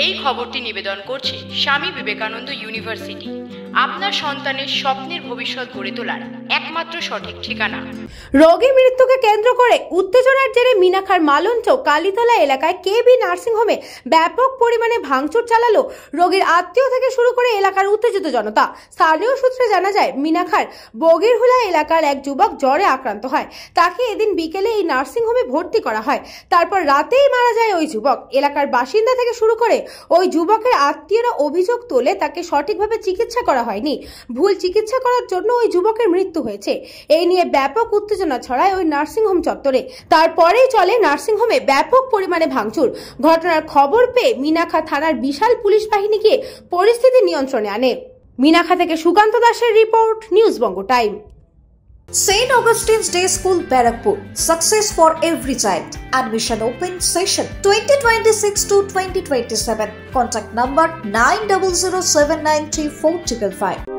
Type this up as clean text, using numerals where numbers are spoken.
এই খবরটি নিবেদন করছে স্বামী বিবেকানন্দ ইউনিভার্সিটি, আপনার সন্তানের স্বপ্নের ভবিষ্যৎ গড়ে তোলার একমাত্র সঠিক ঠিকানা। রোগীর মৃত্যুকে কেন্দ্র করে উত্তেজনার জেরে মিনাখার মালঞ্চ কালীতলা এলাকায় কেবি নার্সিংহোমে ব্যাপক পরিমাণে ভাঙচুর চালালো রোগীর আত্মীয় থেকে শুরু করে এলাকার উত্তেজিত জনতা। স্থানীয় সূত্রে জানা যায়, মিনাখার বগিরহুলা এলাকার এক যুবক জ্বরে আক্রান্ত হয়। তাকে এদিন বিকেলে এই নার্সিংহোমে ভর্তি করা হয়। তারপর রাতেই মারা যায় ওই যুবক। এলাকার বাসিন্দা থেকে শুরু করে ওই যুবকের আত্মীয়রা অভিযোগ তোলে তাকে সঠিকভাবে চিকিৎসা করা হয়নি, ভুল চিকিৎসা করার জন্য ওই যুবকের মৃত্যু হয়েছে। এই নিয়ে ব্যাপক উত্তেজনা ছড়ায় ওই নার্সিংহোম চত্বরে। তারপরেই চলে নার্সিংহোমে ব্যাপক পরিমাণে ভাঙচুর। ঘটনার খবর পেয়ে মিনাখা থানার বিশাল পুলিশ বাহিনী গিয়ে পরিস্থিতি নিয়ন্ত্রণে আনে। মিনাখা থেকে সুকান্ত দাসের report, news Banga time. St. Augustine's Day School, Barakpur. Success for every child. Admission open session 2026 to 2027. Contact number 9007934555.